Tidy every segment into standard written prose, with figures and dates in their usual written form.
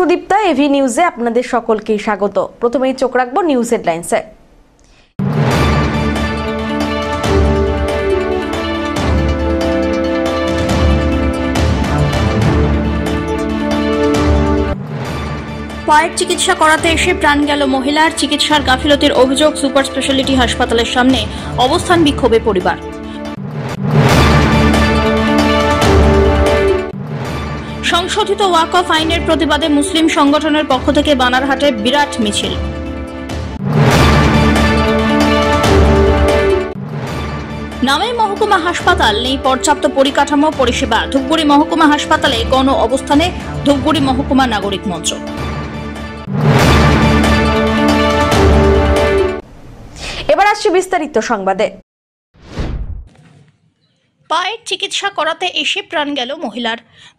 Sudipta, AV নিউজে আপনাদের সকলকে স্বাগত। প্রথমেই চোখ রাখবো নিউজ হেডলাইন্সে। পায়ের চিকিৎসা করাতে এসে প্রাণ গেল মহিলার, চিকিৎসার গাফিলতির অভিযোগ সুপার স্পেশালিটি হাসপাতালের সামনে অবস্থান বিক্ষোভে পরিবার। সংশোধিত ওয়াকফ আইনের প্রতিবাদে মুসলিম সংগঠনের পক্ষ থেকে বানারহাটে বিরাট মিছিল। নামেই মহকুমা হাসপাতাল, নেই পর্যাপ্ত পরিকাঠামো পরিষেবা। ধূপগুড়ি মহকুমা হাসপাতালে গণ অবস্থানে ধূপগুড়ি মহকুমা নাগরিক মঞ্চ। এবার আসছে বিস্তারিত সংবাদে। পায়ের চিকিৎসা করাতে এসে প্রাণ গেল মহিলার।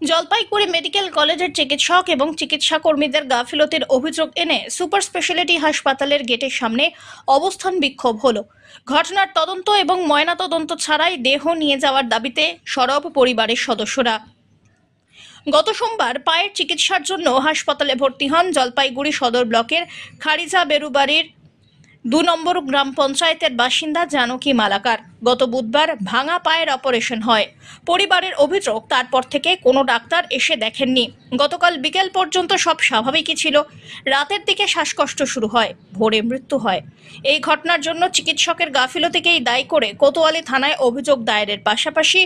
জলপাইগুড়ি মেডিকেল কলেজের চিকিৎসক এবং চিকিৎসা কর্মীদের গাফিলতির অভিযোগ এনে সুপার স্পেশালিটি হাসপাতালের গেটের সামনে অবস্থান বিক্ষোভ হলো। ঘটনার তদন্ত এবং ময়না তদন্ত ছাড়াই দেহ নিয়ে যাওয়ার দাবিতে সরব পরিবারের সদস্যরা। গত সোমবার পায়ের চিকিৎসার জন্য হাসপাতালে ভর্তি হন জলপাইগুড়ি সদর ব্লকের খারিজা বেরুবাড়ির 2 নম্বর গ্রাম পঞ্চায়েতের বাসিন্দা জানকী মালাকার। গত বুধবার ভাঙা পায়ের অপারেশন হয়। পরিবারের অভিযোগ, তারপর থেকে কোনো ডাক্তার এসে দেখেননি। গতকাল বিকেল পর্যন্ত সব স্বাভাবিকই ছিল। রাতের দিকে শ্বাসকষ্ট শুরু হয়, ভোরে মৃত্যু হয়। এই ঘটনার জন্য চিকিৎসকের গাফিলতিকেই দায়ী করে কোতোয়ালি থানায় অভিযোগ দায়েরের পাশাপাশি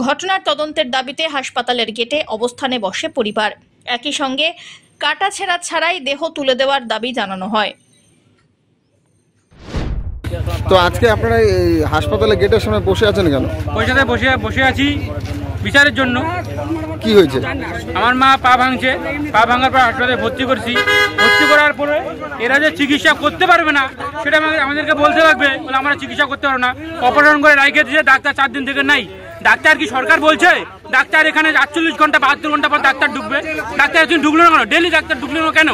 ঘটনার তদন্তের দাবিতে হাসপাতালের গেটে অবস্থানে বসে পরিবার। একই সঙ্গে কাটাছেঁড়া ছাড়াই দেহ তুলে দেওয়ার দাবি জানানো হয়। তো আজকে আপনারা এই হাসপাতালে গেটের সামনে বসে আছেন কেন? পয়সাতে বসে আছি বিচারের জন্য। কি হয়েছে? আমার মা পা ভাঙছে, পা ভাঙার পর হাসপাতালে ভর্তি করছি। ভর্তি করার পরে এরা যে চিকিৎসা করতে পারবে না সেটা আমাদেরকে বলতে লাগবে, বলে আমরা চিকিৎসা করতে পারবো না। অপারেশন করে রাইখে দিয়েছে, ডাক্তার 4 দিন থেকে নাই। ডাক্তার কি সরকার বলছে ডাক্তার এখানে 48 ঘন্টা 72 ঘন্টা পর ডাক্তার ঢুকবে? ডাক্তার একদিন ঢুকলো না কেন? ডেলি ডাক্তার ঢুকলো না কেন?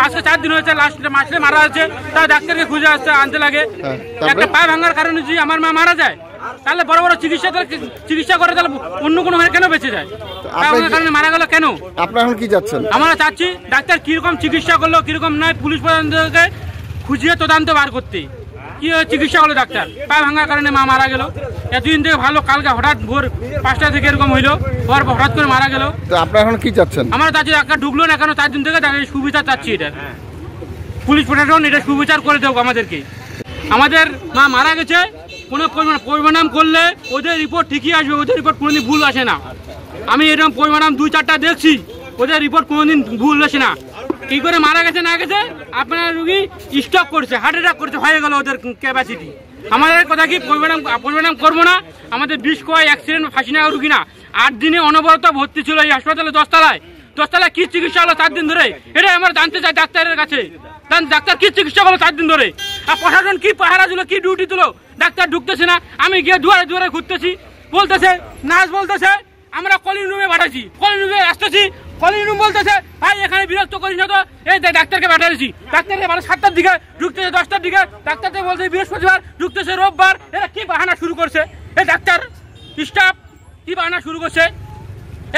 আজকে 4 দিন হয়েছে, লাস্ট মাসে মারা আছে, তা ডাক্তারকে খুঁজে আনতে লাগে। একটা পা ভাঙার কারণে যদি আমার মা মারা যায় তাহলে বড় বড় চিকিৎসা করে তাহলে অন্য কোনো ভাবে কেন বেঁচে যায়? পা ভাঙার কারণে মারা গেল কেন? আপনারা এখন কি যাচ্ছেন? আমরা চাচ্ছি ডাক্তার কিরকম চিকিৎসা করলো, কিরকম নয়, পুলিশ প্রশাসনকে খুঁজিয়ে তদন্ত বার করতে। কি চিকিৎসা হলো ডাক্তার? পা ভাঙার কারণে মা মারা গেল। এতদিন থেকে ভালো, কালকে হঠাৎ ভোর 5টা থেকে এরকম হইলো, হঠাৎ করে মারা গেল। তো আপনারা এখন কি চাচ্ছেন? আমরা চাচ্ছি ডাক্তার ঢুকলো না কেন 4 দিন থেকে, সুবিচার চাচ্ছি। এটা পুলিশ প্রশাসন এটা সুবিচার করে দেব আমাদেরকে। আমাদের মা মারা গেছে, কোনো পরিমাণ করলে ওদের রিপোর্ট ঠিকই আসবে, ওদের রিপোর্ট কোনোদিন ভুল আসে না। আমি এরকম পরিমাণ 2-4টা দেখছি, ওদের রিপোর্ট কোনোদিন ভুল আসে না। কি করে মারা গেছে না গেছে, আপনার রুগী স্ট্রোক করছে, হার্ট অ্যাটাক করছে, হয়ে গেল ওদের ক্যাপাসিটি। আমাদের কথা কি পরিমাণ করবো না? আমাদের 20 কয় অ্যাক্সিডেন্ট ফাঁসি নেওয়া রুগী না, 8 দিনে অনবরত ভর্তি ছিল এই হাসপাতালে 10 তলায় কি চিকিৎসা হলো 4 দিন ধরে? এটা আমরা জানতে চাই ডাক্তারের কাছে। ডাক্তার কি চিকিৎসা করলো 4 দিন ধরে? আর প্রশাসন কি পাহারা দিল, কি ডিউটি দিল? ডাক্তার ঢুকতেছে না। আমি গিয়ে দুয়ারে দুয়ারে ঘুরতেছি, বলতেছে নার্স বলতেছে আমরা কলিং রুমে পাঠাচ্ছি, কলিং রুমে আসতেছি, কলিং রুম বলতেছে ভাই এখানে বিরক্ত করিস না তো, এই ডাক্তারকে পাঠাচ্ছি। ডাক্তারকে 7টার দিকে ঢুকতেছে, 10টার দিকে। ডাক্তারকে বলছে বৃহস্পতিবার, ঢুকতেছে রোববার। এরা কি বাহানা শুরু করছে? এই ডাক্তার স্টাফ কি বাহানা শুরু করছে?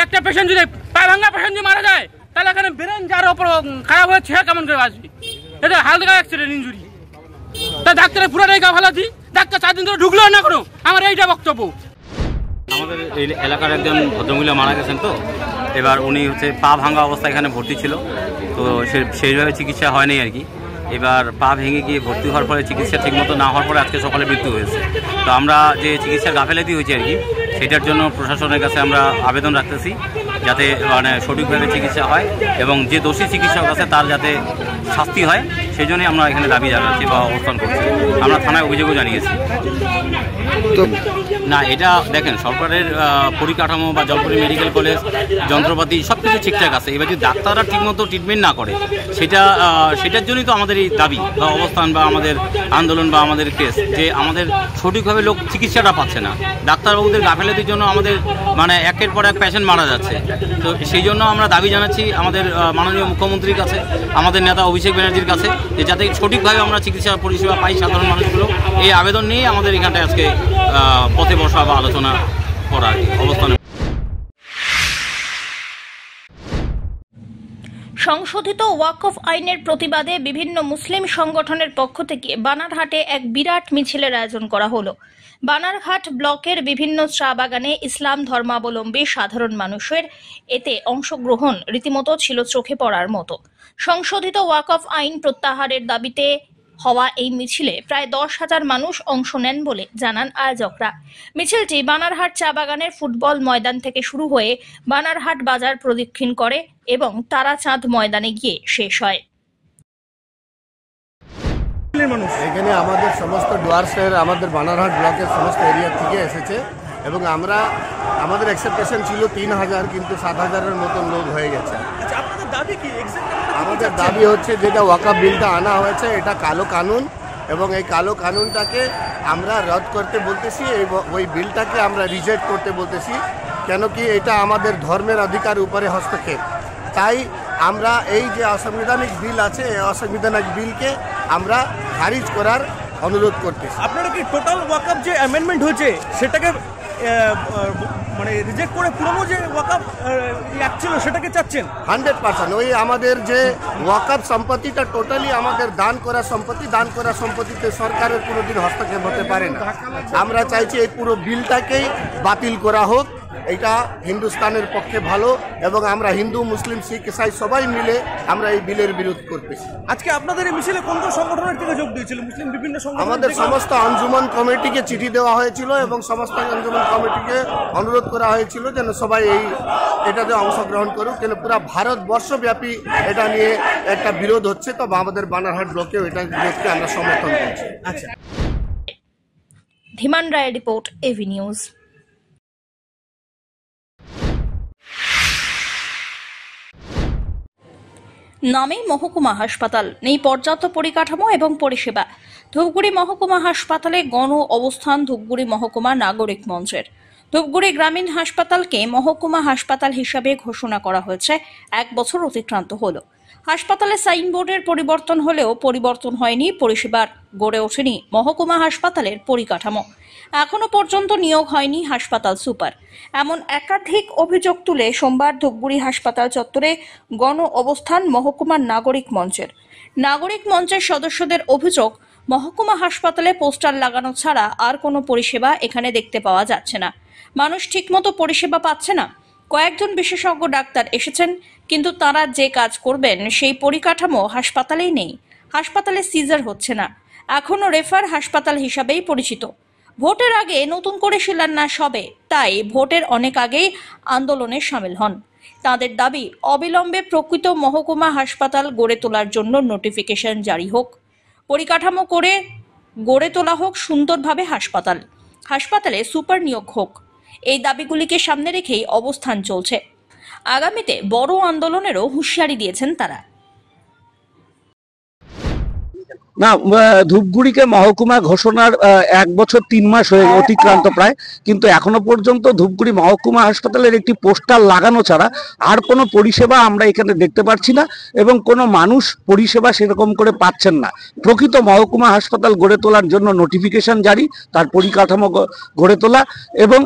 একটা পেশেন্ট যদি পা ভাঙা পেশেন্ট যদি মারা যায় তাহলে এখানে ব্রেন যার ওপর খারাপ হয়ে সে কেমন করে আসবে? এটা হালকা অ্যাক্সিডেন্ট ইঞ্জুরি। তা ডাক্তারের পুরোটাই গা ফালাচ্ছি। ডাক্তার 4 দিন ধরে ঢুকলো না কোনো, আমার এইটা বক্তব্য। আমাদের এই এলাকার একজন ভদ্রমহিলা মারা গেছেন, তো এবার উনি পা ভাঙা অবস্থায় এখানে ভর্তি ছিল, তো সেইভাবে চিকিৎসা হয়নি আর কি। এবার পা ভেঙে গিয়ে ভর্তি হওয়ার পরে চিকিৎসা ঠিকমতো না হওয়ার পরে আজকে সকালে মৃত্যু হয়েছে। তো আমরা যে চিকিৎসার গাফিলতি হয়েছে আর কি, সেটার জন্য প্রশাসনের কাছে আমরা আবেদন রাখতেছি যাতে সঠিকভাবে চিকিৎসা হয় এবং যে দোষী চিকিৎসক আছে তার যাতে শাস্তি হয়, সেই জন্যই আমরা এখানে দাবি জানাচ্ছি বা অবস্থান করছি। আমরা থানায় অভিযোগও জানিয়েছি। তো না, এটা দেখেন সরকারের পরিকাঠামো বা জলপাইগুড়ি মেডিকেল কলেজ যন্ত্রপাতি সব কিছু ঠিকঠাক আছে। এবার যদি ডাক্তাররা ঠিকমতো ট্রিটমেন্ট না করে সেটার জন্যই তো আমাদের এই দাবি বা অবস্থান বা আমাদের আন্দোলন বা আমাদের কেস, যে আমাদের সঠিকভাবে লোক চিকিৎসাটা পাচ্ছে না। ডাক্তারবাবুদের গাফিলতির জন্য আমাদের একের পর এক পেশেন্ট মারা যাচ্ছে। তো সেই জন্য আমরা দাবি জানাচ্ছি আমাদের মাননীয় মুখ্যমন্ত্রীর কাছে, আমাদের নেতা অভিষেক ব্যানার্জির কাছে, যে যাতে সঠিকভাবে আমরা চিকিৎসা পরিষেবা পাই সাধারণ মানুষগুলো। এই আবেদন নিয়ে আমাদের এখানটায় আজকে পথে বসা বা আলোচনা করার অবস্থানে। সংশোধিত ওয়াকফ আইনের প্রতিবাদে বিভিন্ন মুসলিম সংগঠনের পক্ষ থেকে বানারহাটে এক বিরাট মিছিলের আয়োজন করা হলো। বানারহাট ব্লকের বিভিন্ন চা বাগানে ইসলাম ধর্মাবলম্বী সাধারণ মানুষের এতে অংশগ্রহণ রীতিমতো ছিল চোখে পড়ার মতো। সংশোধিত ওয়াকফ আইন প্রত্যাহারের দাবিতে হওয়া এই মিছিলে প্রায় 10,000 মানুষ অংশ নেন বলে জানান আয়োজকরা। মিছিলটি বানারহাট চা বাগানের ফুটবল ময়দান থেকে শুরু হয়ে বানারহাট বাজার প্রদক্ষিণ করে এবং তারাচাঁদ ময়দানে গিয়ে শেষ হয়। এখানে আমাদের সমস্ত ডুয়ার্সের আমাদের বানারহাট ব্লকের সমস্ত এরিয়া থেকে এসেছে এবং আমাদের এক্সপেকটেশন ছিল 3,000, কিন্তু 7,000-এর মতন লোক হয়ে গেছে। আমাদের দাবি হচ্ছে যেটা ওয়াকফ বিলটা আনা হয়েছে এটা কালো কানুন, এবং এই কালো কানুনটাকে আমরা রদ করতে বলতেছি, ওই বিলটাকে আমরা রিজেক্ট করতে বলতেছি, কেন কি এটা আমাদের ধর্মের অধিকার উপরে হস্তক্ষেপ। তাই আমরা এই যে অসাংবিধানিক বিল আছে এই অসাংবিধানিক বিলকে আমরা খারিজ করার অনুরোধ করতেছি। আপনারা কি টোটাল ওয়াকফ যে অ্যামেন্ডমেন্ট হয়েছে সেটাকে মানে রিজেক্ট করে পুরনো যে ওয়াকফ অ্যাক্ট ছিল সেটাকে চাচ্ছেন? 100%। ওই আমাদের যে ওয়াকফ সম্পত্তিটা টোটালি আমাদের দান করা সম্পত্তিতে সরকারের কোনোদিন হস্তক্ষেপ হতে পারে না। আমরা চাইছি এই পুরো বিলটাকেই বাতিল করা হোক। এটা হিন্দুস্তানের পক্ষে ভালো, এবং আমরা হিন্দু, মুসলিম, শিখ, ইসাই সবাই মিলে আমরা এই বিলের বিরোধ করতেছি। আজকে আপনাদের এই মিছিলে কোন কোন সংগঠনের থেকে যোগ দিয়েছিল? মুসলিম বিভিন্ন সংগঠন, আমাদের সমস্ত আঞ্জুমান কমিটিকে চিঠি দেওয়া হয়েছিল এবং সমস্ত আঞ্জুমান কমিটিকে অনুরোধ করা হয়েছিল যেন সবাই এটাতে অংশগ্রহণ করুক, কেন পুরো ভারতবর্ষব্যাপী এটা নিয়ে একটা বিরোধ হচ্ছে। তো আমাদের বানারহাট ব্লকেও এটা বিরোধকে আমরা সমর্থন করছি। আচ্ছা, ধীমান রায়ের রিপোর্ট, এভি নিউজ। নামে মহকুমা হাসপাতাল, নেই পর্যাপ্ত পরিকাঠামো এবং পরিষেবা। ধূপগুড়ি মহকুমা হাসপাতালে গণ অবস্থান ধূপগুড়ি মহকুমা নাগরিক মঞ্চের। ধূপগুড়ি গ্রামীণ হাসপাতালকে মহকুমা হাসপাতাল হিসাবে ঘোষণা করা হয়েছে 1 বছর অতিক্রান্ত হল। হাসপাতালে সাইনবোর্ডের পরিবর্তন হলেও পরিবর্তন হয়নি পরিষেবার, গড়ে ওঠেনি মহকুমা হাসপাতালের পরিকাঠামো। এখনো পর্যন্ত নিয়োগ হয়নি হাসপাতাল সুপার। এমন একাধিক অভিযোগ তুলে সোমবার ধূপগুড়ি হাসপাতাল চত্বরে গণ অবস্থান মহকুমার নাগরিক মঞ্চের সদস্যদের অভিযোগ, মহকুমা হাসপাতালে পোস্টার লাগানো ছাড়া আর কোনো পরিষেবা এখানে দেখতে পাওয়া যাচ্ছে না। মানুষ ঠিকমতো পরিষেবা পাচ্ছে না। কয়েকজন বিশেষজ্ঞ ডাক্তার এসেছেন, কিন্তু তারা যে কাজ করবেন সেই পরিকাঠামো হাসপাতালেই নেই। হাসপাতালে সিজার হচ্ছে না, এখনো রেফার হাসপাতাল হিসাবেই পরিচিত। ভোটের আগে নতুন করে শিলান্যাস হবে, তাই ভোটের অনেক আগেই আন্দোলনে সামিল হন। তাদের দাবি, অবিলম্বে প্রকৃত মহকুমা হাসপাতাল গড়ে তোলার জন্য নোটিফিকেশন জারি হোক, পরিকাঠামো করে গড়ে তোলা হোক সুন্দরভাবে হাসপাতালে সুপার নিয়োগ হোক। এই দাবিগুলিকে সামনে রেখেই অবস্থান চলছে। আগামীতে বড় আন্দোলনেরও হুঁশিয়ারি দিয়েছেন তারা। না, ধূপগুড়িকে মহকুমা ঘোষণার 1 বছর 3 মাস হয়ে অতিক্রান্ত প্রায়, কিন্তু এখনো পর্যন্ত ধূপগুড়ি মহকুমা হাসপাতালের একটি পোস্টার লাগানো ছাড়া আর কোনো পরিষেবা আমরা এখানে দেখতে পাচ্ছি না, এবং কোনো মানুষ পরিষেবা সেরকম করে পাচ্ছেন না। প্রকৃত মহকুমা হাসপাতাল গড়ে তোলার জন্য নোটিফিকেশন জারি, তার পরিকাঠামো গড়ে তোলা এবং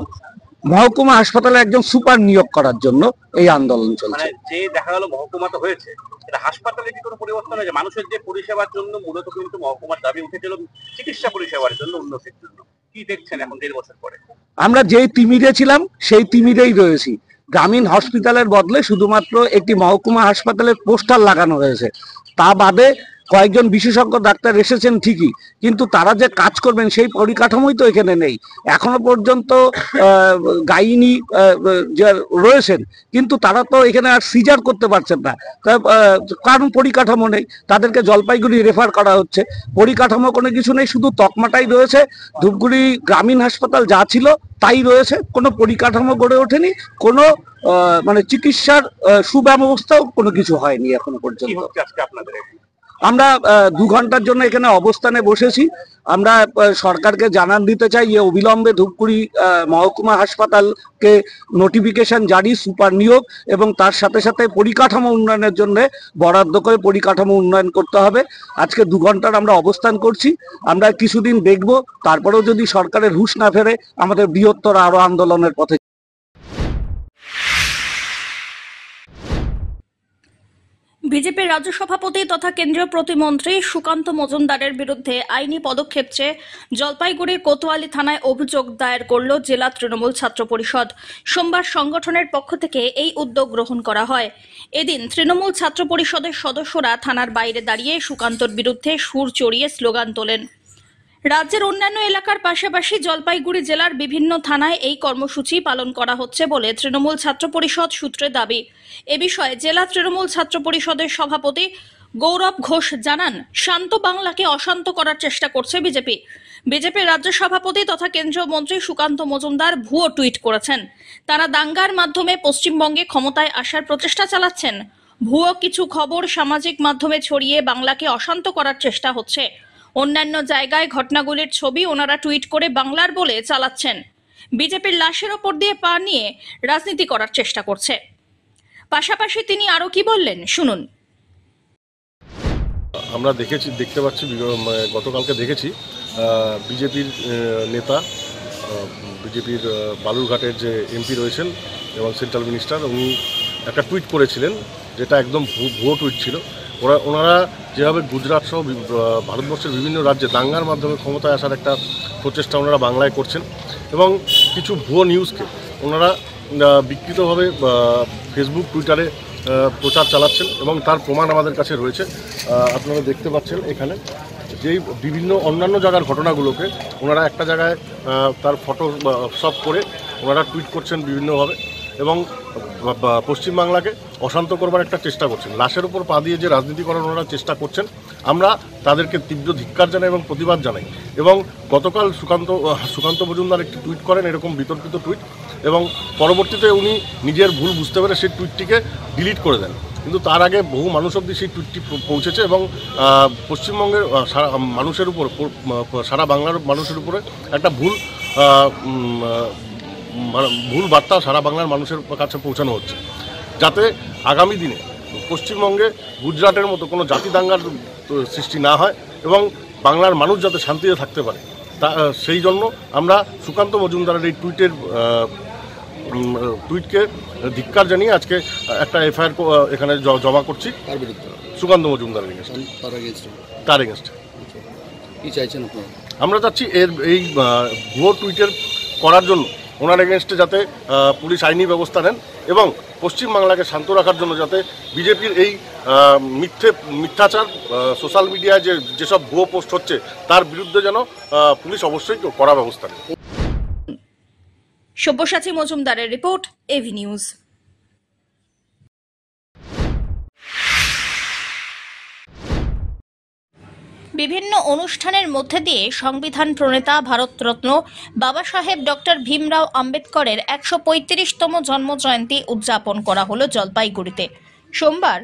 মহকুমা হাসপাতালে একজন সুপার নিয়োগ করার জন্য এই আন্দোলন চলছে। যে দেখা গেল মহকুমা তো হয়েছে, এটা হাসপাতালে কি কোনো পরিবর্তন হয়েছে? মানুষের যে পরিষেবার জন্য মূলত কিন্তু মহকুমার দাবি উঠেছিল চিকিৎসা পরিষেবার জন্য, উন্নতির জন্য, কি দেখছেন এখন 1.5 বছর পরে? আমরা যেই তিমিরে ছিলাম সেই তিমিরেই রয়েছি। গ্রামীণ হসপিটালের বদলে শুধুমাত্র একটি মহকুমা হাসপাতালের পোস্টার লাগানো হয়েছে। তা বাদে কয়েকজন বিশেষজ্ঞ ডাক্তার এসেছেন ঠিকই, কিন্তু তারা যে কাজ করবেন সেই পরিকাঠামোই তো এখানে নেই। এখনো পর্যন্ত গাইনি রয়েছেন, কিন্তু তারা তো এখানে আর সিজার করতে পারছেন না, কারণ পরিকাঠামো নেই। তাদেরকে জলপাইগুড়ি রেফার করা হচ্ছে। পরিকাঠামো কোনো কিছু নেই, শুধু তকমাটাই রয়েছে। ধূপগুড়ি গ্রামীণ হাসপাতাল যা ছিল তাই রয়েছে, কোনো পরিকাঠামো গড়ে ওঠেনি, কোনো মানে চিকিৎসার সুব্যবস্থাও কোনো কিছু হয়নি এখনো পর্যন্ত। আমরা 2 ঘন্টার জন্য এখানে অবস্থানে বসেছি। আমরা সরকারকে জানান দিতে চাই যে অবিলম্বে ধূপগুড়ি মহকুমা হাসপাতালকে নোটিফিকেশন জারি, সুপার নিয়োগ এবং তার সাথে সাথে পরিকাঠামো উন্নয়নের জন্য বরাদ্দ করে পরিকাঠামো উন্নয়ন করতে হবে। আজকে 2 ঘন্টার আমরা অবস্থান করছি। আমরা কিছুদিন দেখব, তারপরেও যদি সরকারের হুঁশ না ফেরে আমাদের বৃহত্তর আরো আন্দোলনের পথে। বিজেপির রাজ্য সভাপতি তথা কেন্দ্রীয় প্রতিমন্ত্রী সুকান্ত মজুমদারের বিরুদ্ধে আইনি পদক্ষেপ চেয়ে জলপাইগুড়ির কোতোয়ালি থানায় অভিযোগ দায়ের করল জেলা তৃণমূল ছাত্র পরিষদ। সোমবার সংগঠনের পক্ষ থেকে এই উদ্যোগ গ্রহণ করা হয়। এদিন তৃণমূল ছাত্র পরিষদের সদস্যরা থানার বাইরে দাঁড়িয়ে সুকান্তর বিরুদ্ধে সুর চড়িয়ে স্লোগান তোলেন। রাজ্যের অন্যান্য এলাকার পাশাপাশি জলপাইগুড়ি জেলার বিভিন্ন থানায় এই কর্মসূচি পালন করা হচ্ছে বলে তৃণমূল ছাত্র পরিষদ সূত্রে দাবি। এ বিষয়ে জেলা তৃণমূল ছাত্র পরিষদের সভাপতি গৌরব ঘোষ জানান, শান্ত বাংলাকে অশান্ত করার চেষ্টা করছে বিজেপি। বিজেপির রাজ্য সভাপতি তথা কেন্দ্রীয় মন্ত্রী সুকান্ত মজুমদার ভুয়ো টুইট করেছেন। তারা দাঙ্গার মাধ্যমে পশ্চিমবঙ্গে ক্ষমতায় আসার প্রচেষ্টা চালাচ্ছেন। ভুয়ো কিছু খবর সামাজিক মাধ্যমে ছড়িয়ে বাংলাকে অশান্ত করার চেষ্টা হচ্ছে। অন্যান্য জায়গায় ঘটনাগুলির ছবি ওনারা টুইট করে বাংলার বলে চালাচ্ছেন। বিজেপির লাশের ওপর দিয়ে পা নিয়ে রাজনীতি করার চেষ্টা করছে। পাশাপাশি তিনি আরো কি বললেন শুনুন। আমরা দেখতে পাচ্ছি গতকালকে দেখেছি বিজেপির নেতা, বিজেপির বালুরঘাটের যে এমপি রয়েছেন এবং সেন্ট্রাল মিনিস্টার, উনি একটা টুইট করেছিলেন যেটা একদম ভুয়ো টুইট ছিল। ওনারা যেভাবে গুজরাট সহ ভারতবর্ষের বিভিন্ন রাজ্যে দাঙ্গার মাধ্যমে ক্ষমতায় আসার একটা প্রচেষ্টা ওনারা বাংলায় করছেন এবং কিছু ভুয়ো নিউজকে ওনারা বিকৃতভাবে ফেসবুক, টুইটারে প্রচার চালাচ্ছেন এবং তার প্রমাণ আমাদের কাছে রয়েছে। আপনারা দেখতে পাচ্ছেন এখানে যেই বিভিন্ন অন্যান্য জায়গার ঘটনাগুলোকে ওনারা একটা জায়গায় তার ফটো সব করে ওনারা টুইট করছেন বিভিন্নভাবে এবং পশ্চিমবাংলাকে অশান্ত করবার একটা চেষ্টা করছেন। লাশের উপর পা দিয়ে যে রাজনীতি করার ওনারা চেষ্টা করছেন, আমরা তাদেরকে তীব্র ধিক্কার জানাই এবং প্রতিবাদ জানাই। এবং গতকাল সুকান্ত মজুমদার একটি টুইট করেন, এরকম বিতর্কিত টুইট, এবং পরবর্তীতে উনি নিজের ভুল বুঝতে পেরে সেই টুইটটিকে ডিলিট করে দেন। কিন্তু তার আগে বহু মানুষ অবধি সেই টুইটটি পৌঁছেছে এবং পশ্চিমবঙ্গের মানুষের উপর, সারা বাংলার মানুষের উপরে একটা ভুল বার্তা সারা বাংলার মানুষের কাছে পৌঁছানো হচ্ছে, যাতে আগামী দিনে পশ্চিমবঙ্গে গুজরাটের মতো কোনো জাতি দাঙ্গার সৃষ্টি না হয় এবং বাংলার মানুষ যাতে শান্তিতে থাকতে পারে। সেই জন্য আমরা সুকান্ত মজুমদারের এই টুইটকে ধিক্কার জানিয়ে আজকে একটা এফআইআর এখানে জমা করছি। তার বিরুদ্ধে সুকান্ত মজুমদারের তার এগেনস্টে কি চাইছেন আপনারা? আমরা চাচ্ছি এই ভুয়ো টুইটের করার জন্য ওনার এগেনস্টে যাতে পুলিশ আইনি ব্যবস্থা নেন এবং পশ্চিমবাংলাকে শান্ত রাখার জন্য যাতে বিজেপির এই মিথ্যাচার সোশ্যাল মিডিয়ায় যেসব ভুয়ো পোস্ট হচ্ছে তার বিরুদ্ধে যেন পুলিশ অবশ্যই কড়া ব্যবস্থা নেয়। সব্যসাচী মজুমদারের রিপোর্ট, এভি নিউজ। বিভিন্ন অনুষ্ঠানের মধ্যে দিয়ে সংবিধান প্রণেতা ভারতরত্ন বাবা সাহেব ডক্টর ভীমরাও আম্বেদকরের ১৩৫তম জন্মজয়ন্তী উদযাপন করা হলো জলপাইগুড়িতে। সোমবার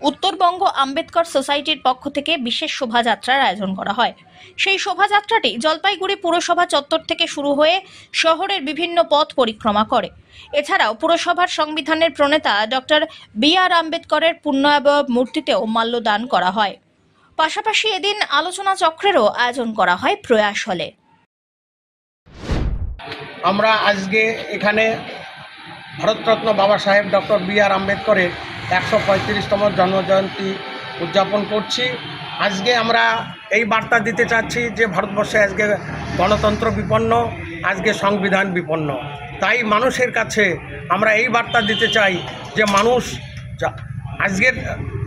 উত্তরবঙ্গ আম্বেদকর সোসাইটির পক্ষ থেকে বিশেষ শোভাযাত্রার আয়োজন করা হয়। সেই শোভাযাত্রাটি জলপাইগুড়ি পুরসভা চত্বর থেকে শুরু হয়ে শহরের বিভিন্ন পথ পরিক্রমা করে। এছাড়াও পুরসভার সংবিধানের প্রণেতা ডক্টর বি.আর. আম্বেদকরের পুণ্যাবয়ব মূর্তিতেও মাল্যদান করা হয়। পাশাপাশি এদিন আলোচনা চক্রেরও আয়োজন করা হয় প্রয়াস হলে। আমরা আজকে এখানে ভারতরত্ন বাবা সাহেব ডক্টর বি.আর. আম্বেদকরের ১৩৫তম জন্মজয়ন্তী উদযাপন করছি। আজকে আমরা এই বার্তা দিতে চাচ্ছি যে ভারতবর্ষে আজকে গণতন্ত্র বিপন্ন, আজকে সংবিধান বিপন্ন। তাই মানুষের কাছে আমরা এই বার্তা দিতে চাই যে মানুষ আজকের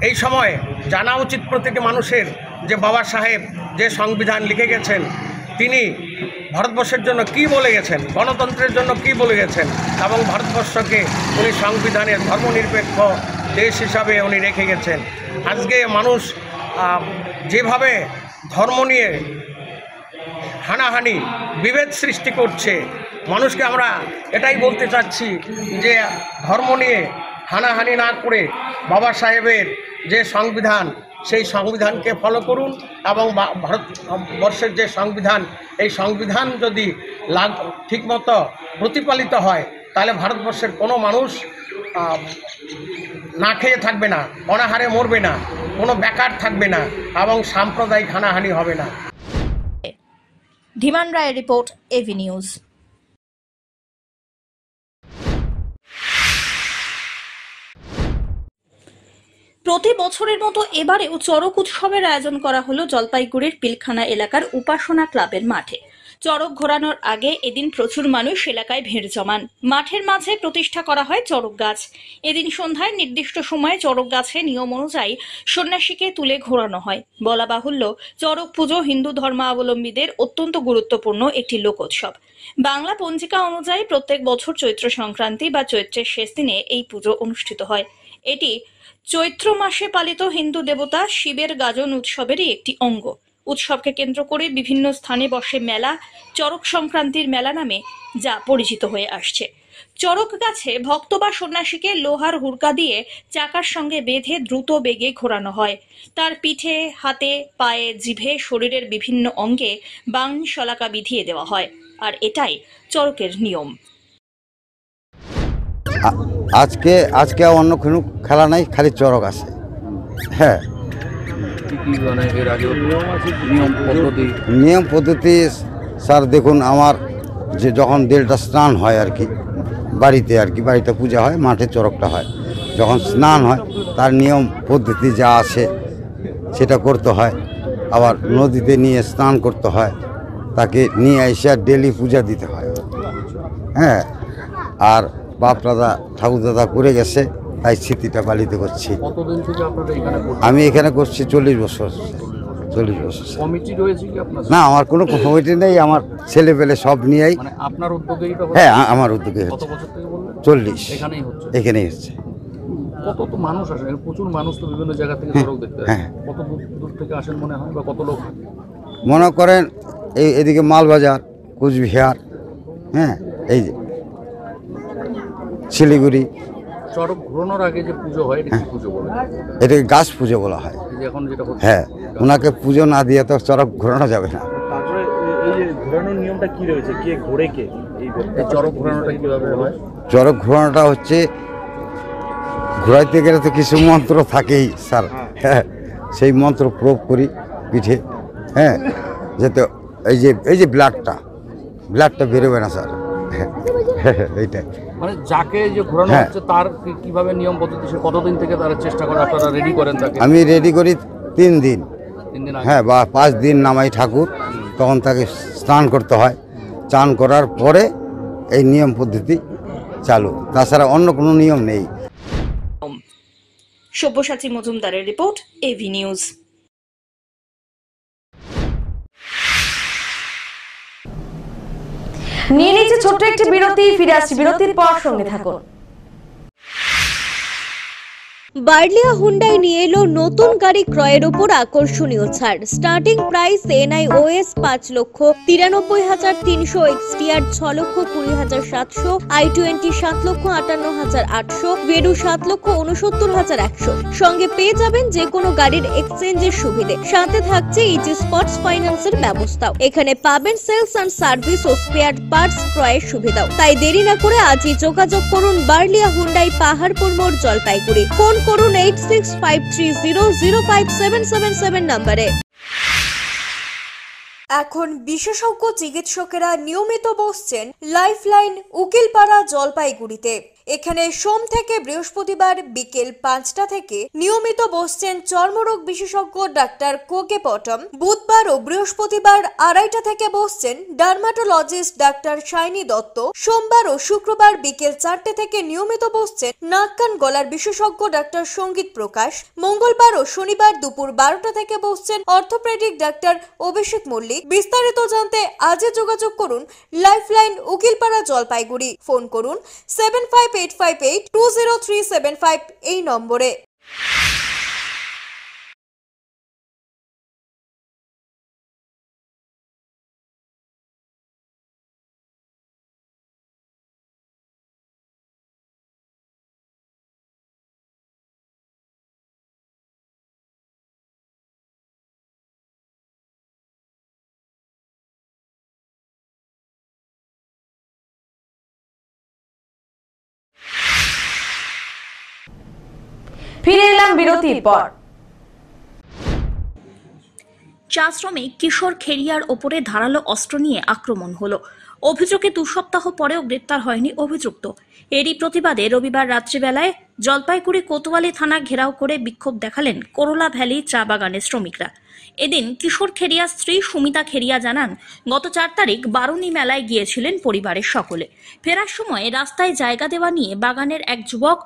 এই সময়ে জানা উচিত প্রতিটি মানুষের যে বাবা সাহেব যে সংবিধান লিখে গেছেন, তিনি ভারতবর্ষের জন্য কি বলে গেছেন, গণতন্ত্রের জন্য কি বলে গেছেন এবং ভারতবর্ষকে উনি সংবিধানের ধর্মনিরপেক্ষ দেশ হিসাবে উনি রেখে গেছেন। আজকে মানুষ যেভাবে ধর্ম নিয়ে হানাহানি বিভেদ সৃষ্টি করছে, মানুষকে আমরা এটাই বলতে চাচ্ছি যে ধর্ম নিয়ে হানাহানি না করে বাবা সাহেবের যে সংবিধান সেই সংবিধানকে ফলো করুন এবং ভারতবর্ষের যে সংবিধান, এই সংবিধান যদি ঠিকমতো প্রতিপালিত হয় তাহলে ভারতবর্ষের কোনো মানুষ না খেয়ে থাকবে না, অনাহারে মরবে না, কোনো বেকার থাকবে না এবং সাম্প্রদায়িক হানাহানি হবে না। ধীমান রায়ের রিপোর্ট, এভি নিউজ। প্রতি বছরের মতো এবারেও চড়ক উৎসবের আয়োজন করা হলো জলপাইগুড়ির পিলখানা এলাকার উপাসনা ক্লাবের মাঠে। চড়ক ঘোরানোর আগে এদিন প্রচুর মানুষ এলাকায় ভিড় জমান। মাঠের মাঝে প্রতিষ্ঠা করা হয় চড়ক গাছ। এদিন সন্ধ্যায় নির্দিষ্ট সময়ে চড়ক গাছে নিয়ম অনুযায়ী সন্ন্যাসীকে তুলে ঘোরানো হয়। বলা বাহুল্য, চড়ক পুজো হিন্দু ধর্মাবলম্বীদের অত্যন্ত গুরুত্বপূর্ণ একটি লোকোৎসব। বাংলা পঞ্জিকা অনুযায়ী প্রত্যেক বছর চৈত্র সংক্রান্তি বা চৈত্রের শেষ দিনে এই পুজো অনুষ্ঠিত হয়। এটি চৈত্র মাসে পালিত হিন্দু দেবতা শিবের গাজন উৎসবেরই একটি অঙ্গ। উৎসবকে কেন্দ্র করে বিভিন্ন স্থানে বসে মেলা, চড়ক সংক্রান্তির মেলা নামে যা পরিচিত হয়ে আসছে। চড়ক গাছে ভক্ত বা সন্ন্যাসীকে লোহার হুড়কা দিয়ে চাকার সঙ্গে বেঁধে দ্রুত বেগে ঘোরানো হয়। তার পিঠে, হাতে, পায়ে, জিভে, শরীরের বিভিন্ন অঙ্গে বাঙ্গি শলাকা বিধিয়ে দেওয়া হয়। আর এটাই চড়কের নিয়ম। আজকে অন্য কোনো খেলা নাই, খালি চড়ক আছে। হ্যাঁ, নিয়ম পদ্ধতি স্যার দেখুন, আমার যে যখন দেড়টা স্নান হয় আর কি, বাড়িতে পূজা হয়, মাঠে চড়কটা হয়। যখন স্নান হয় তার নিয়ম পদ্ধতি যা আছে সেটা করতে হয়। আবার নদীতে নিয়ে স্নান করতে হয়, তাকে নিয়ে এসে ডেলি পূজা দিতে হয়। হ্যাঁ, আর বাপ দাদা ঠাকুর দাদা করে গেছে, তাই স্মৃতিটা পালিত করছি। আমি এখানে করছি 40 বছর। না, আমার কোনো কমিটি নেই, আমার ছেলে পেলে সব নিয়েই। হ্যাঁ, আমার উদ্যোগে হচ্ছে। 40 এখানেই হচ্ছে। কত তো মানুষ আসে, প্রচুর মানুষ তো বিভিন্ন জায়গা থেকে চড়ক দেখতে। হ্যাঁ, কত দূর থেকে আসেন মনে হয়, বা কত লোক? মনে করেন এদিকে মালবাজার, কোচবিহার, হ্যাঁ, এই যে শিলিগুড়ি। চড়ক ঘোরানোর আগে যে পুজো হয়, এটা কি পুজো বলে? এটাকে গাছ পুজো বলা হয়। এখন যেটা হ্যাঁ, ওনাকে পুজো না দিয়ে তো চড়ক ঘোরানো যাবে না। তারপরে এই যে ঘোরানোর নিয়মটা কি রয়েছে, কে ঘোরে কে? এই চড়ক ঘোরানোটা কিভাবে হয়? চড়ক ঘোরানোটা হচ্ছে, ঘোরাইতে গেলে তো কিছু মন্ত্র থাকেই স্যার। হ্যাঁ, সেই মন্ত্র প্রয়োগ করি পিঠে। হ্যাঁ, যাতে এই যে ব্লাডটা বেরোবে না স্যার। এইটাই মানে যাকে যে ঘোরানো হচ্ছে তার কিভাবে নিয়ম পদ্ধতি, সে কতদিন থেকে তারা চেষ্টা করে, আপনারা রেডি করেন তাকে? আমি রেডি করি 3 দিন। হ্যাঁ, বা 5 দিন নামাই ঠাকুর, তখন তাকে স্নান করতে হয়। চান করার পরে এই নিয়ম পদ্ধতি চালু, তাছাড়া অন্য কোনো নিয়ম নেই। সব্যসাচী মজুমদারের রিপোর্ট, এভি নিউজ। নিয়ে নিচ্ছে ছোট্ট একটি বিরতি, ফিরে আসছি বিরতির পর, সঙ্গে থাকুন। বার্লিয়া হুন্ডাই নিয়ে এলো নতুন গাড়ি ক্রয়ের উপর আকর্ষণীয় ছাড়। Starting price NIOS 5,93,300, XTR 6,20,700, i20 7,58,800, ভেরু 7,69,100। সঙ্গে পেয়ে যাবেন যে কোনো গাড়ির এক্সচেঞ্জের সুবিধে, সাথে থাকছে ইজি স্পটস ফাইন্যান্সের ব্যবস্থাও। এখানে পাবেন সেলস অ্যান্ড সার্ভিস ও স্পেয়ার পার্টস ক্রয়ের সুবিধাও। তাই দেরি না করে আজই যোগাযোগ করুন বার্লিয়া হুন্ডাই, পাহাড়পুর মোড়, জলপাইগুড়ি। ফোন করুন 8653005777 নম্বরে। এখন বিশেষজ্ঞ চিকিৎসকেরা নিয়মিত বসছেন লাইফলাইন উকিলপাড়া, জলপাইগুড়িতে। এখানে সোম থেকে বৃহস্পতিবার বিকেল 5টা থেকে নিয়মিত বসছেন চর্মরোগ বিশেষজ্ঞ ডাক্তার কোকে পটম। বুধবার ও বৃহস্পতিবার 2:30টা থেকে বসছেন ডার্মাটোলজিস্ট ডাক্তার শাইনি দত্ত। সোমবার ও শুক্রবার বিকেল 4টে থেকে নিয়মিত বসছেন নাক কান গলার বিশেষজ্ঞ ডাক্তার সঙ্গীত প্রকাশ। মঙ্গলবার ও শনিবার দুপুর 12টা থেকে বসছেন অর্থোপেডিক ডাক্তার অভিষেক মল্লিক। বিস্তারিত জানতে আজই যোগাযোগ করুন লাইফলাইন উকিলপাড়া, জলপাইগুড়ি। ফোন করুন 7585820375 এই নম্বরে। ফিরে এলাম বিরতির পর। চা শ্রমিক কিশোর খেরিয়ার ওপরে ধারালো অস্ত্র নিয়ে আক্রমণ হলো। অভিযোগে 2 সপ্তাহ পরেও গ্রেপ্তার হয়নি অভিযুক্ত। এরই প্রতিবাদে রবিবার রাত্রিবেলায় জলপাইগুড়ি কোতোয়ালি থানা ঘেরাও করে বিক্ষোভ দেখালেন করোলা ভ্যালি চা বাগানের শ্রমিকরা। এদিন কিশোর খেরিয়ার স্ত্রী সুমিতা খেরিয়া জানান, গত 4 তারিখ বারুণী মেলায় গিয়েছিলেন পরিবারের সকলে। ফেরার সময় রাস্তায় জায়গা দেওয়া নিয়ে বাগানের এক যুবক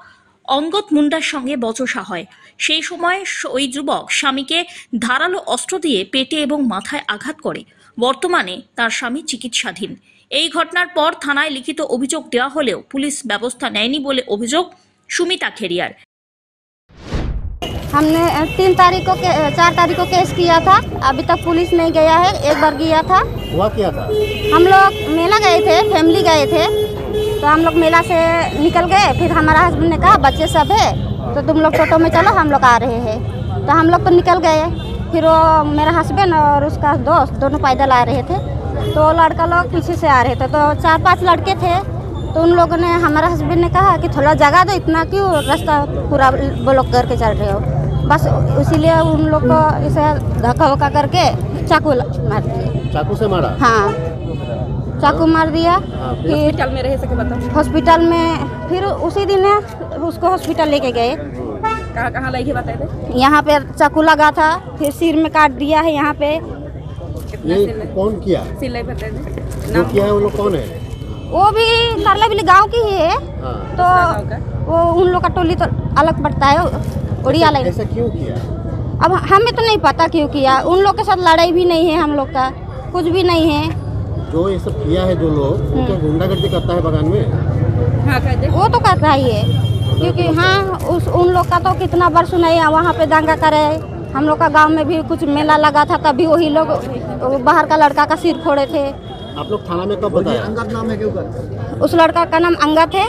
অঙ্গদ মুন্ডার সঙ্গে বচসা হয়। সেই সময় ওই যুবক স্বামীকে ধারালো অস্ত্র দিয়ে পেটে এবং মাথায় আঘাত করে। বর্তমানে তার স্বামী চিকিৎসাধীন। এই ঘটনার পর থানায় লিখিত অভিযোগ দেওয়া হলেও পুলিশ ব্যবস্থা নেয়নি বলে অভিযোগ সুমিতা খেরিয়ার। हमने 4 तारीख को केस किया था, अभी तक पुलिस नहीं गया है। एक बार गया था। हुआ क्या था? हम लोग मेला गए थे, फैमिली गए थे, तो हम लोग मेला से निकल गए। फिर हमारा हस्बैंड ने कहा बच्चे सब है तो तुम लोग टोटो में चलो, हम लोग आ रहे हैं। तो हम लोग तो निकल गए। फिर वो मेरा हस्बैंड और उसका दोस्त दोनों पैदल आ रहे थे, तो लड़का लोग पीछे से आ रहे थे। तो 4-5 लड़के थे, तो उन लोगों ने, हमारा हस्बैंड ने कहा कि थोड़ा जगह दो, इतना क्यों रास्ता पूरा ब्लॉक करके चल रहे हो। बस इसीलिए उन लोग को इसे धक्का वक्का करके चाकू मार दिया। चाकू से मारा? हाँ, चाकू मार दिया। फिर हॉस्पिटल में रहे सके बताओ? हॉस्पिटल में फिर उसी दिन उसको हॉस्पिटल लेके गए। कहाँ लेके बताए थे? यहाँ पे चाकू लगा था, फिर सिर में काट दिया है यहाँ पे। ये कौन किया? सिलाई बताए थे? जो किया है वो लोग कौन है? वो भी कारलाबिली गांव की ही है। तो वो उन लोग का टोली तो अलग पड़ता है, उड़िया लाइन। ऐसा क्यों किया? अब हमें तो नहीं पता क्यों किया। उन लोग के साथ लड़ाई भी नहीं है हम लोग का, कुछ भी नहीं है। जो ये सब किया है जो लोग, उनको गुंडागर्दी करता है बगान में? हाँ, वो तो करता ही है, क्योंकि हाँ उन लोग का तो कितना बार सुनाई, वहाँ पे दंगा करे। हम लोग का गांव में भी कुछ मेला लगा था, तभी वही लोग बाहर का लड़का का सिर फोड़े थे। आप लोग थाना में कब बताया? अंगद नाम है क्यों? उस लड़का का नाम अंगद है,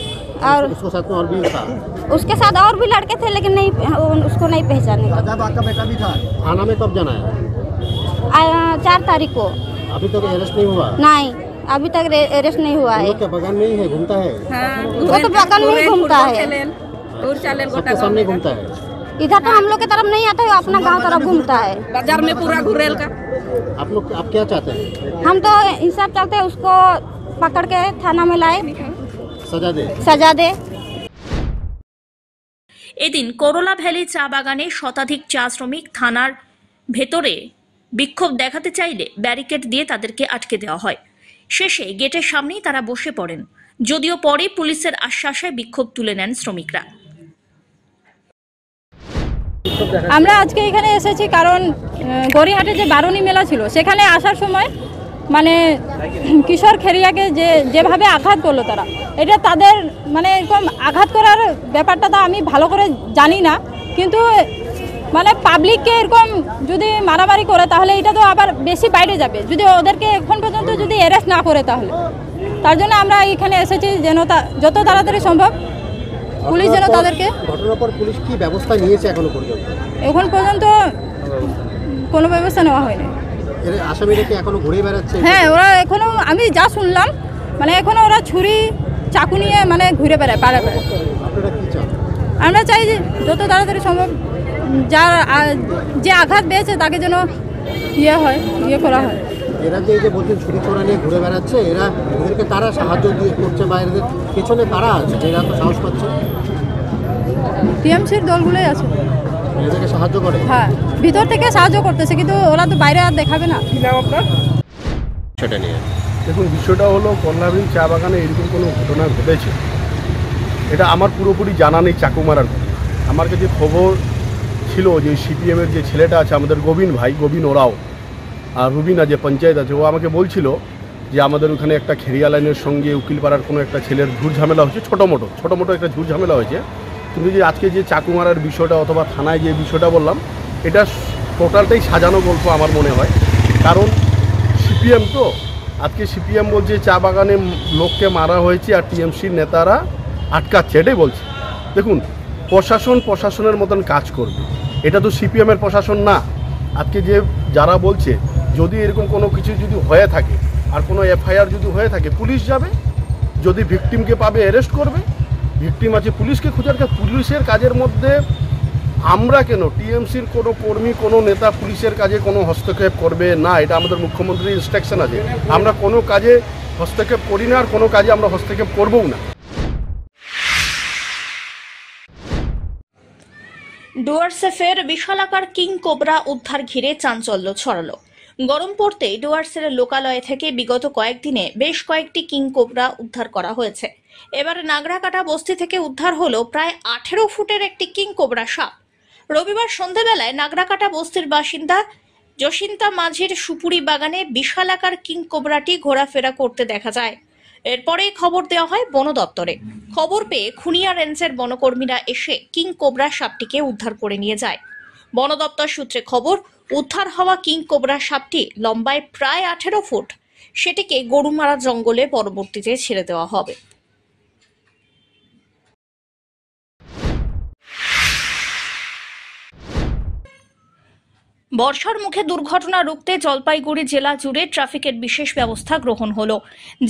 और उसके साथ में और भी था? उसके साथ और भी लड़के थे, लेकिन नहीं, उसको नहीं पहचाने। आपका बेटा भी था? थाना में कब जाना है? 4 तारीख को। अभी तक अरेस्ट नहीं हुआ? नहीं, अभी तक अरेस्ट नहीं हुआ है। क्या बगान में ही है, घूमता है? वो तो बगान में ही घूमता है, सबके सामने घूमता है। इधर तो हम लोग की तरफ नहीं आता है, अपना गांव तरफ घूमता है, बाजार में पूरा घुरेल का। आप क्या चाहते हैं? हम तो इंसाफ चाहते हैं, उसको पकड़ के थाना में लाए, सजा दे। এদিন করোলা ভ্যালি চা বাগানে শতাধিক চা শ্রমিক থানার ভেতরে বিক্ষোভ দেখাতে চাইলে ব্যারিকেড দিয়ে তাদেরকে আটকে দেওয়া হয়। শেষে গেটের সামনেই তারা বসে পড়েন, যদিও পরে পুলিশের আশ্বাসে বিক্ষোভ তুলে নেন শ্রমিকরা। আমরা আজকে এখানে এসেছি কারণ গড়িয়াহাটে যে বারুণী মেলা ছিল, সেখানে আসার সময় মানে কিশোর খেরিয়াকে যেভাবে আঘাত করলো তারা, এটা তাদের মানে এরকম আঘাত করার ব্যাপারটা তো আমি ভালো করে জানি না, কিন্তু মানে পাবলিককে এরকম যদি মারামারি করে তাহলে এটা তো আবার বেশি বাইরে যাবে, যদি ওদেরকে এখন পর্যন্ত যদি অ্যারেস্ট না করে তাহলে। তার জন্য আমরা এখানে এসেছি যেন যত তাড়াতাড়ি সম্ভব পুলিশ যেন তাদেরকে। ঘটনার পর পুলিশ কি ব্যবস্থা নিয়েছে এখনো পর্যন্ত? এখন পর্যন্ত কোনো ব্যবস্থা নেওয়া হয়নি। আসামিরা কি এখনো ঘুরে বেড়াচ্ছে? হ্যাঁ, ওরা এখনো, আমি যা শুনলাম মানে এখনো ওরা ছুরি চাকু নিয়ে মানে ঘুরে বেড়ায় পাড়ে পাড়ে। আপনারা কি চান? আমরা চাই যে যত তাড়াতাড়ি সম্ভব যার যে আঘাত পেয়েছে তাকে যেন ইয়ে করা হয়। এরা যে বলছেন ছুরি ছোড়া নিয়ে ঘুরে বেড়াচ্ছে, এদেরকে তারা সাহায্য দিয়ে করছে বা এদের পেছনে তারা আছে, এরা তো সাহস পাচ্ছে? টিএমসির দলগুলোই আছে, এদেরকে সাহায্য করে। হ্যাঁ, ভিতর থেকে সাহায্য করতেছে, কিন্তু ওরা তো বাইরে আর দেখাবে না। কি নাম আপনার? সেটা নিয়ে দেখুন, বিষয়টা হলো করলাবিল চা বাগানে এরকম কোনো ঘটনা ঘটেছে এটা আমার পুরোপুরি জানা নেই। চাকু মারার আমার কাছে খবর ছিল যে সিপিএমের যে ছেলেটা আছে আমাদের গোবিন ওরাও আর রুবিনা যে পঞ্চায়েত আছে, ও আমাকে বলছিল যে আমাদের ওখানে একটা খেরিয়া লাইনের সঙ্গে উকিলপাড়ার কোনো একটা ছেলের ঝুট ঝামেলা হয়েছে, ছোটো মোটো একটা ঝুট ঝামেলা হয়েছে। কিন্তু যে আজকে যে চাকু মারার বিষয়টা অথবা থানায় যে বিষয়টা বললাম, এটা টোটালটাই সাজানো গল্প আমার মনে হয়। কারণ সিপিএম তো আজকে সিপিএম বলছে চা বাগানে লোককে মারা হয়েছে আর টিএমসির নেতারা আটকাচ্ছে, এটাই বলছে। দেখুন, প্রশাসনের মতন কাজ করবে, এটা তো সিপিএমের প্রশাসন না। আজকে যে যারা বলছে যদি এরকম কোনো কিছু যদি হয়ে থাকে আর কোনো এফআইআর যদি হয়ে থাকে, পুলিশ যাবে, যদি ভিকটিমকে পাবে অ্যারেস্ট করবে। ভিকটিম আছে, পুলিশকে খোঁজার কাজ। পুলিশের কাজের মধ্যে আমরা কেন, টিএমসির কোনো কর্মী কোনো নেতা পুলিশের কাজে কোনো হস্তক্ষেপ করবে না, এটা আমাদের মুখ্যমন্ত্রীর ইনস্ট্রাকশন আছে। আমরা কোনো কাজে হস্তক্ষেপ করি না, আর কোনো কাজে আমরা হস্তক্ষেপ করবও না। ডুয়ার্সেফের বিশালাকার কিং কোবরা উদ্ধার ঘিরে চাঞ্চল্য ছড়ালো। গরম পড়তেই ডুয়ার্সের লোকালয় থেকে বিগত কয়েকদিনে বেশ কয়েকটি কিং কোবরা উদ্ধার করা হয়েছে। এবার নাগরাকাটা বস্তি থেকে উদ্ধার হলো প্রায় 18 ফুটের একটি কিং কোবরা সাপ। রবিবার সন্ধ্যাবেলায় নাগরাকাটা বস্তির বাসিন্দা জসিন্তা মাঝির সুপুরি বাগানে বিশালাকার কিং কোবরাটি ঘোরাফেরা করতে দেখা যায়। এরপরেই খবর দেওয়া হয় বন দপ্তরে। খবর পেয়ে খুনিয়া রেঞ্জের বনকর্মীরা এসে কিং কোবরা সাপটিকে উদ্ধার করে নিয়ে যায়। বন দপ্তর সূত্রে খবর, উদ্ধার হওয়া কিং কোবরা সাপটি লম্বায় প্রায় 18 ফুট। সেটিকে গরুমারা জঙ্গলে পরবর্তীতে ছেড়ে দেওয়া হবে। বর্ষার মুখে দুর্ঘটনা রুখতে জলপাইগুড়ি জেলা জুড়ে ট্রাফিকের বিশেষ ব্যবস্থা গ্রহণ হলো।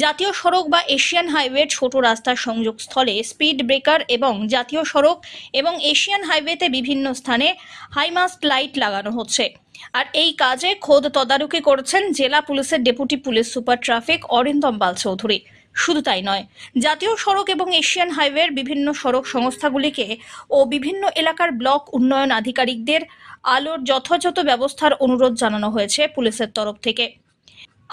জাতীয় সড়ক বা এশিয়ান হাইওয়ে ছোট রাস্তার সংযোগস্থলে স্পিড ব্রেকার এবং জাতীয় সড়ক এবং এশিয়ান হাইওয়েতে বিভিন্ন স্থানে হাইমাস্ট লাইট লাগানো হচ্ছে। আর এই কাজে খোদ তদারকি করেছেন জেলা পুলিশের deputy police super traffic Arindam Pal Chowdhury. শুধু তাই নয়, জাতীয় সড়ক এবং এশিয়ান হাইওয়ের বিভিন্ন সড়ক সংস্থাগুলিকে ও বিভিন্ন এলাকার ব্লক উন্নয়ন আধিকারিকদের আলোর যথাযথ ব্যবস্থার অনুরোধ জানানো হয়েছে পুলিশের তরফ থেকে।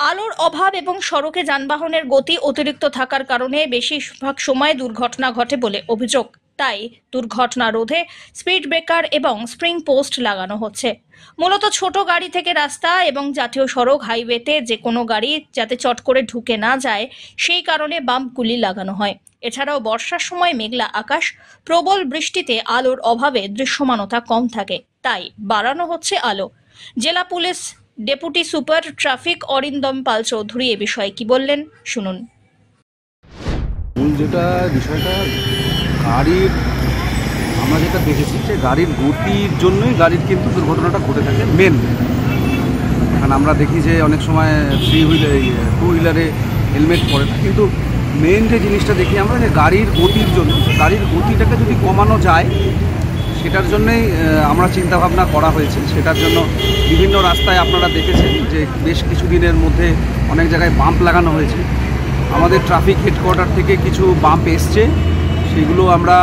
আলোর অভাব এবং সড়কে যানবাহনের গতি অতিরিক্ত থাকার কারণে বেশিরভাগ সময় দুর্ঘটনা ঘটে বলে অভিযোগ। তাই দুর্ঘটনা রোধে স্পিড ব্রেকার এবং স্প্রিং পোস্ট লাগানো হচ্ছে। মূলত ছোট গাড়ি থেকে রাস্তা এবং জাতীয় সড়ক হাইওয়েতে যে কোনো গাড়ি যাতে চট করে ঢুকে না যায় সেই কারণে বাম্পগুলি লাগানো হয়। এছাড়াও বর্ষার সময় মেঘলা আকাশ, প্রবল বৃষ্টিতে আলোর অভাবে দৃশ্যমানতা কম থাকে, তাই বাড়ানো হচ্ছে আলো। জেলা police deputy super traffic Arindam Pal Chowdhury এ বিষয়ে কি বললেন শুনুন। মূল যেটা বিষয়টা গাড়ির, আমরা যেটা দেখেছি যে গাড়ির গতির জন্যই গাড়ির কিন্তু দুর্ঘটনাটা ঘটে থাকে মেন। কারণ আমরা দেখি যে অনেক সময় টু হুইলারে হেলমেট পরে না, কিন্তু মেন যে জিনিসটা দেখি আমরা যে গাড়ির গতির জন্য, গাড়ির গতিটাকে যদি কমানো যায় সেটার জন্যই আমরা চিন্তাভাবনা করা হয়েছে। সেটার জন্য বিভিন্ন রাস্তায় আপনারা দেখেছেন যে বেশ কিছুদিনের মধ্যে অনেক জায়গায় বাম্প লাগানো হয়েছে। আমাদের ট্রাফিক হেডকোয়ার্টার থেকে কিছু বাম্প এসছে, সেগুলো আমরা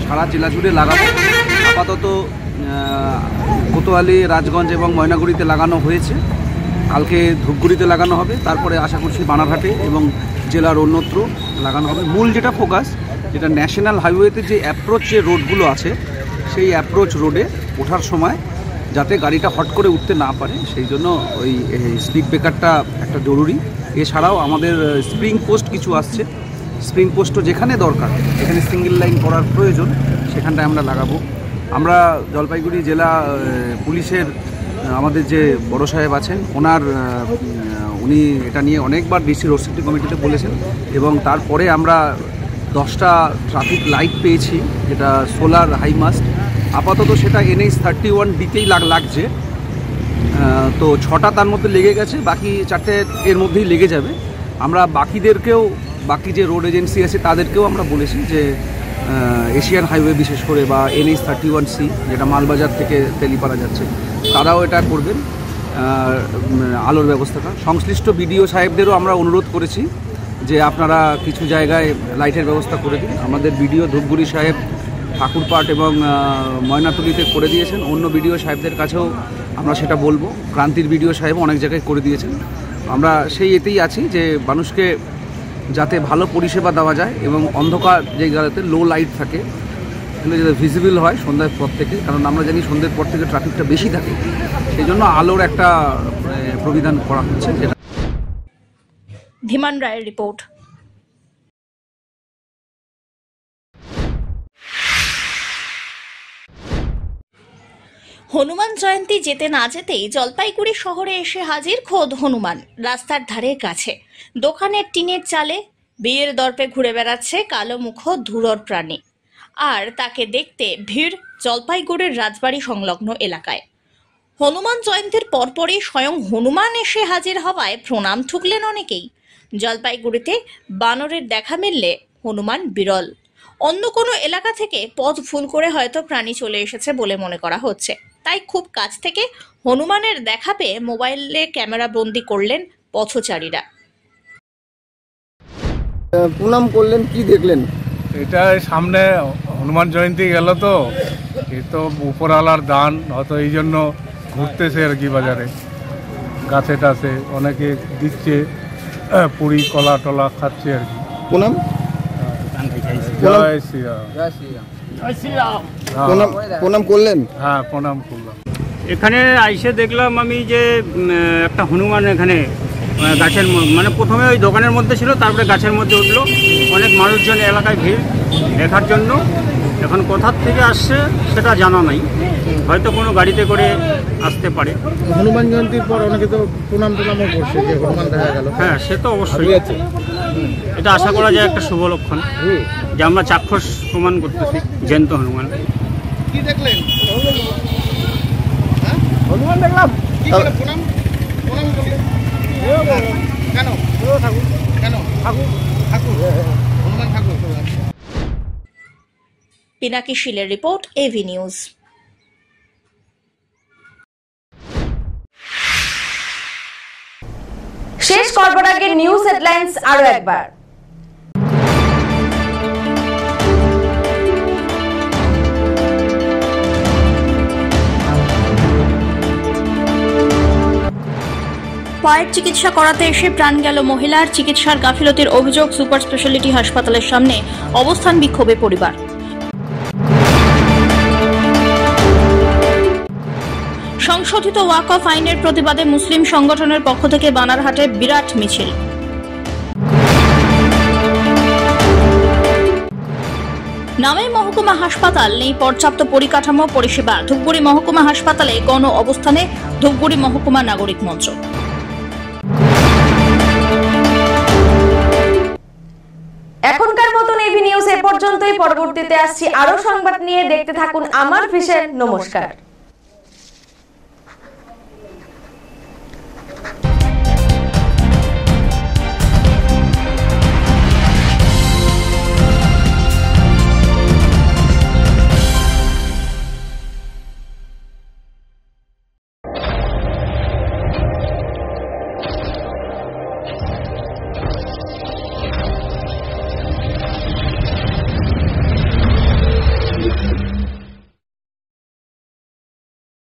সারা জেলা জুড়ে লাগাবো। আপাতত কোতোয়ালি, রাজগঞ্জ এবং ময়নাগুড়িতে লাগানো হয়েছে, কালকে ধূপগুড়িতে লাগানো হবে, তারপরে আশা করছি বানারহাটে এবং জেলার অন্যত্র লাগানো হবে। মূল যেটা ফোকাস, যেটা ন্যাশনাল হাইওয়েতে যে অ্যাপ্রোচ যে রোডগুলো আছে সেই অ্যাপ্রোচ রোডে ওঠার সময় যাতে গাড়িটা হট করে উঠতে না পারে, সেই জন্য ওই স্পিড ব্রেকারটা একটা জরুরি। এছাড়াও আমাদের স্প্রিং পোস্ট কিছু আসছে, স্প্রিং পোস্টও যেখানে দরকার, যেখানে সিঙ্গেল লাইন করার প্রয়োজন সেখানটায় আমরা লাগাবো। আমরা জলপাইগুড়ি জেলা পুলিশের আমাদের যে বড় সাহেব আছেন উনি এটা নিয়ে অনেকবার ডিসি রোড সেফটি কমিটিতে বলেছেন, এবং তারপরে আমরা 10টা ট্রাফিক লাইট পেয়েছি যেটা সোলার হাইমাস্ট। আপাতত সেটা NH 31D-তেই লাগছে, তো 6টা তার মধ্যে লেগে গেছে, বাকি 4টে এর মধ্যেই লেগে যাবে। আমরা বাকিদেরকেও, বাকি যে রোড এজেন্সি আছে তাদেরকেও আমরা বলেছি যে এশিয়ান হাইওয়ে বিশেষ করে বা NH 31C যেটা মালবাজার থেকে তেলিপাড়া যাচ্ছে, তারাও এটা করবেন আলোর ব্যবস্থাটা। সংশ্লিষ্ট বিডিও সাহেবদেরও আমরা অনুরোধ করেছি যে আপনারা কিছু জায়গায় লাইটের ব্যবস্থা করে দিন। আমাদের বিডিও ধূপগুড়ি সাহেব ঠাকুরপাট এবং ময়নাতুলিতে করে দিয়েছেন, অন্য বিডিও সাহেবদের কাছেও আমরা সেটা বলবো। ক্রান্তির বিডিও সাহেবও অনেক জায়গায় করে দিয়েছেন। আমরা সেই এতেই আছি যে মানুষকে যাতে ভালো পরিষেবা দেওয়া যায় এবং অন্ধকার জায়গাতে লো লাইট থাকে এগুলো যাতে ভিজিবল হয় সন্ধ্যার পর থেকে, কারণ আমরা জানি সন্ধ্যের পর থেকে ট্রাফিকটা বেশি থাকে, সেই জন্য আলোর একটা প্রবিধান করা হচ্ছে। যেটা ধীমান রায়ের রিপোর্ট। হনুমান জয়ন্তী যেতে না যেতেই জলপাইগুড়ি শহরে এসে হাজির খোদ হনুমান। রাস্তার ধারে কাছে দোকানের টিনের চালে বিয়ের দর্পে ঘুরে বেড়াচ্ছে কালো মুখ ধুরর প্রাণী, আর তাকে দেখতে ভিড় জলপাইগুড়ির রাজবাড়ি সংলগ্ন এলাকায়। হনুমান জয়ন্তীর পরপরই স্বয়ং হনুমান এসে হাজির হওয়ায় প্রণাম ঠুকলেন অনেকেই। জলপাইগুড়িতে বানরের দেখা মিললে হনুমান বিরল। অন্য কোনো এলাকা থেকে পথ ভুল করে হয়তো প্রাণী চলে এসেছে বলে মনে করা হচ্ছে, তাই খুব কাছ থেকে হনুমানের দেখা পেয়ে মোবাইলে ক্যামেরা বন্দি করলেন পথচারীরা। প্রণাম করলেন, কি দেখলেন? এটা সামনে হনুমান জয়ন্তী গেল তো, এ তো উপরওয়ালার দান, হয়তো এই জন্য ঘুরতেছে আর কি বাজারে, গাছে টাছে অনেকে দিচ্ছে, পুরি কলা টলা খাচ্ছে আর কি। প্রণাম। জয় শ্রীরাম। প্রণাম করলেন? হ্যাঁ, প্রণাম করলাম। এখানে আইসে দেখলাম আমি যে একটা হনুমান এখানে গাছের মানে প্রথমে ওই দোকানের মধ্যে ছিল, তারপরে গাছের মধ্যে উঠলো। অনেক মানুষজন এলাকায় ভিড় দেখার জন্য। এখন কোথার থেকে আসছে সেটা জানা নাই, হয়তো কোনো গাড়িতে করে আসতে পারে। হনুমান জয়ন্তীর পর অনেকে তো প্রণামও করছে যে হনুমান দেখা গেল। হ্যাঁ, সে তো অবশ্যই আছে, এটা আশা করা যায় একটা শুভ লক্ষণ যে আমরা চাক্ষুষ প্রমাণ করতেছি জ্যান্ত হনুমান। কি দেখলেন? হনুমান দেখলাম। কি করে প্রণাম করলেন? কেন? কেন? ঠাকুর হনুমান ঠাকুর। পিনাকি শীলের রিপোর্ট, এভি নিউজ। শেষ করবার আগে নিউজ হেডলাইন্স আরো একবার। পায়ের চিকিৎসা করাতে এসে প্রাণ গেল মহিলার, চিকিৎসার গাফিলতির অভিযোগ সুপার স্পেশালিটি হাসপাতালের সামনে অবস্থান বিক্ষোভে পরিবার। সংশোধিত ওয়াকফ আইনের প্রতিবাদে মুসলিম সংগঠনের পক্ষ থেকে বানারহাটে বিরাট মিছিল। নামে মহকুমা হাসপাতাল, নেই পর্যাপ্ত পরিকাঠামো পরিষেবা। ধূপগুড়ি মহকুমা হাসপাতালে গণ অবস্থানে ধূপগুড়ি মহকুমা নাগরিক মঞ্চ। এখনকার মতন এভি নিউজ এ পর্যন্তই। পরবর্তীতে আসছি আরো সংবাদ নিয়ে, দেখতে থাকুন আমার ভিশন। নমস্কার।